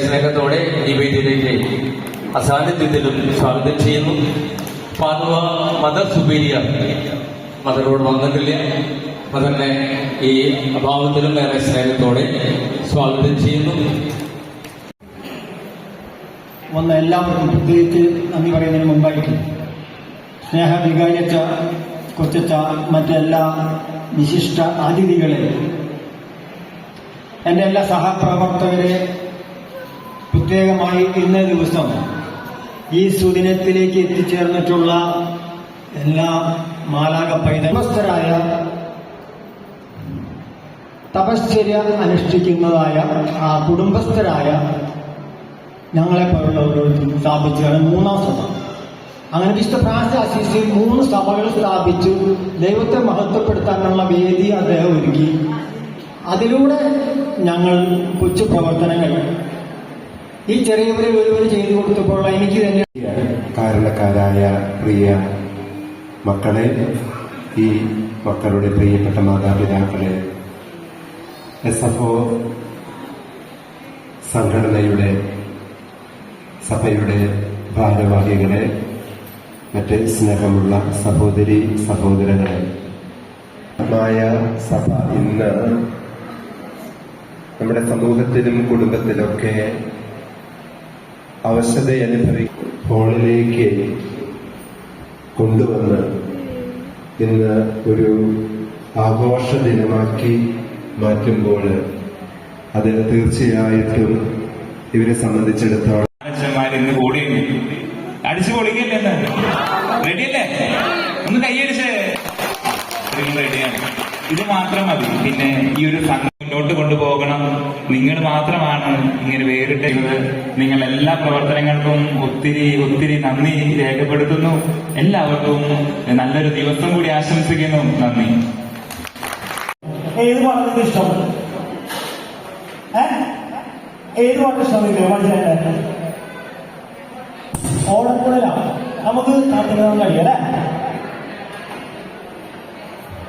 സ്നേഹത്തോടെ ഈ വേദിയിലേക്ക് അസാന്നിധ്യത്തിലും സ്വാഗതം ചെയ്യുന്നു. പാതുവ മദർ സുപ്പീരിയർ മദറോട് വന്നിട്ടില്ല. മദറിനെ ഈ അഭാവത്തിലും ഏറെ സ്നേഹത്തോടെ സ്വാഗതം ചെയ്യുന്നു. വന്ന എല്ലാവർക്കും പ്രത്യേകിച്ച് നന്ദി പറയുന്നതിന് മുമ്പായിട്ട് സ്നേഹ വികാരിച്ച കൊച്ചച്ച മറ്റെല്ലാ വിശിഷ്ട അതിഥികളെ, എൻ്റെ എല്ലാ സഹപ്രവർത്തകരെ, പ്രത്യേകമായി ഇന്നേ ദിവസം ഈ സുദിനത്തിലേക്ക് എത്തിച്ചേർന്നിട്ടുള്ള എല്ലാ മാലാക പൈതൃകസ്ഥരായ തപശ്ചര്യ അനുഷ്ഠിക്കുന്നതായ ആ കുടുംബസ്ഥരായ ഞങ്ങളെ പോലുള്ളവരോട് സ്ഥാപിച്ചാണ് 3-ാം സഭ. അങ്ങനെ വിശുദ്ധ ഫ്രാൻസിസ് അസീസിൽ 3 സഭകൾ സ്ഥാപിച്ചു ദൈവത്തെ മഹത്വപ്പെടുത്താനുള്ള വേദി അദ്ദേഹം ഒരുക്കി. അതിലൂടെ ഞങ്ങൾ കൊച്ചു പ്രവർത്തനങ്ങൾ ഈ ചെറിയവരെ ഒരുവർ ചെയ്തു കൊടുത്തപ്പോൾ എനിക്ക് തന്നെ കാരണക്കാരായ പ്രിയ മക്കളെ, ഈ മക്കളുടെ പ്രിയപ്പെട്ട മാതാപിതാക്കളെ, SFO സംഘടനയുടെ സഭയുടെ ഭാരവാഹികളെ, മറ്റ് സ്നേഹമുള്ള സഹോദരി സഹോദരങ്ങളെ, സഭ ഇന്ന് നമ്മുടെ സമൂഹത്തിലും കുടുംബത്തിലൊക്കെ അവശത അനുഭവിക്കും ഹോളിലേക്ക് കൊണ്ടുവന്ന് ഇന്ന് ഒരു ആഘോഷ ദിനമാക്കി മാറ്റുമ്പോൾ അത് തീർച്ചയായിട്ടും ഇവരെ സംബന്ധിച്ചിടത്തോളം ഇന്ന് കൂടി അടിച്ചു പൊളിക്കല്ലേ, റെഡിയല്ലേ? ഒന്ന് കൈയടിച്ച് റെഡിയാണ്. ഇത് മാത്രം മതി. പിന്നെ ഈ ഒരു മുന്നോട്ട് കൊണ്ടുപോകണം. നിങ്ങൾ മാത്രമാണ് ഇങ്ങനെ വേറിട്ടത്. നിങ്ങൾ എല്ലാ പ്രവർത്തനങ്ങൾക്കും ഒത്തിരി ഒത്തിരി നന്ദി രേഖപ്പെടുത്തുന്നു. എല്ലാവർക്കും നല്ലൊരു ദിവസം കൂടി ആശംസിക്കുന്നു. നന്ദി. ഏത് പാട്ടത്തിന് ഇഷ്ടം? ഏത് പാട്ട് ഇഷ്ടം? മനസ്സിലായിട്ട് ഓണക്കുഴലാണ് നമുക്ക് കാത്തിരിക്കാൻ കഴിയല്ലേ?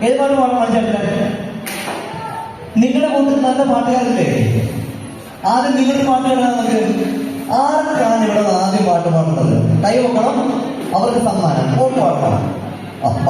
ഏത് പാട്ട് പാടാൻ മനസ്സിലായിട്ടില്ല? നിങ്ങളുടെ കൂട്ടത്തിൽ നല്ല പാട്ടുകാരില്ലേ? ആദ്യം നിങ്ങളുടെ പാട്ട് കേൾക്കാൻ നമുക്ക് ആർക്കാണ് ഇവിടെ ആദ്യം പാട്ട് പാടുന്നത്? കൈ വെക്കണം, അവർക്ക് സമ്മാനം ഓട്ട് പാടണം. Come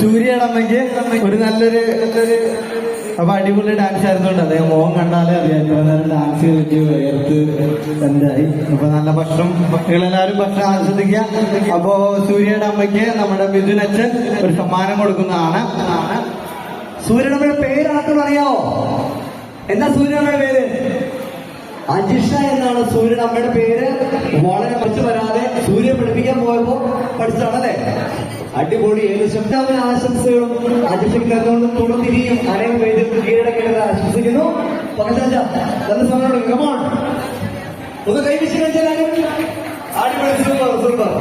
സൂര്യടമ്മയ്ക്ക് ഒരു നല്ലൊരു അപ്പൊ അടിപൊളി ഡാൻസ് ആയിരുന്നുണ്ട്. അദ്ദേഹം മോഹം കണ്ടാലേ അറിയാം ഡാൻസ് കളിച്ച് വേർത്ത് എന്തായി. അപ്പൊ നല്ല ഭക്ഷണം, നിങ്ങളെല്ലാവരും ഭക്ഷണം ആസ്വദിക്കുക. അപ്പോ സൂര്യയുടെ അമ്മയ്ക്ക് നമ്മുടെ മിഥുനച്ഛൻ ഒരു സമ്മാനം കൊടുക്കുന്നതാണ്. സൂര്യനമ്മയുടെ പേര് ആർക്കും അറിയാവോ? എന്താ സൂര്യനമ്മയുടെ പേര്? അജിഷ എന്നാണ് സൂര്യനമ്മയുടെ പേര്. വളരെ പഠിച്ചു വരാതെ സൂര്യ പഠിപ്പിക്കാൻ പോയപ്പോ പഠിച്ചതാണല്ലേ? അടിപൊളി. ഏത് ശബ്ദാവിന് ആശംസകളും അജിഷയ്ക്ക് തുടർന്നിരിക്കും അനേകം പേര് കീഴടക്കേണ്ടത് ആശംസിക്കുന്നു. നല്ല സമയം കമോൺ ഒന്ന് കൈവശം കഴിച്ചാലും അടിപൊളി. Super super.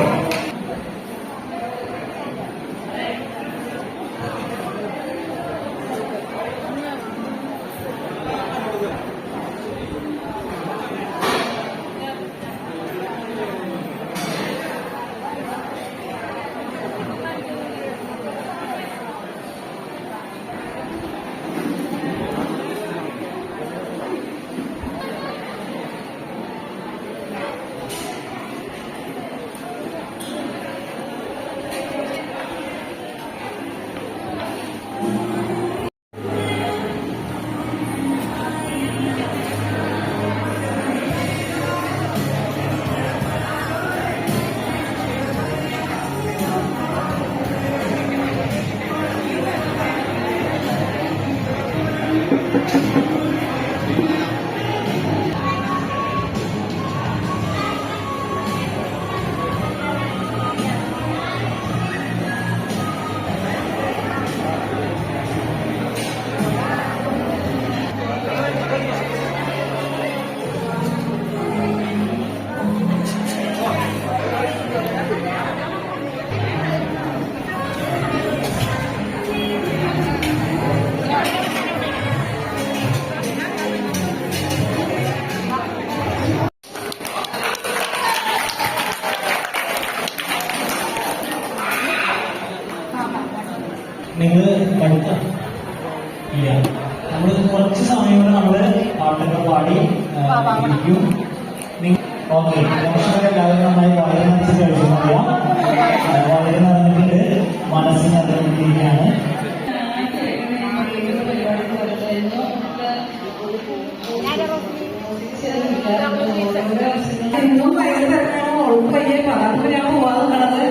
നിങ്ങൾ പഠിത്തം ഇല്ല. നമ്മൾ കുറച്ച് സമയം കൊണ്ട് നമ്മള് പാട്ടൊക്കെ പാടി ഇരിക്കും. ഓക്കെ, എല്ലാവരും നന്നായി വളരെ മനസ്സിൽ കഴിച്ചിട്ടില്ല. വളരെ നടന്നിട്ടുണ്ട്, മനസ്സിൽ നടന്നിരിക്കുകയാണ്. പയ്യെ പകർന്നു ഞാൻ പോവാതെ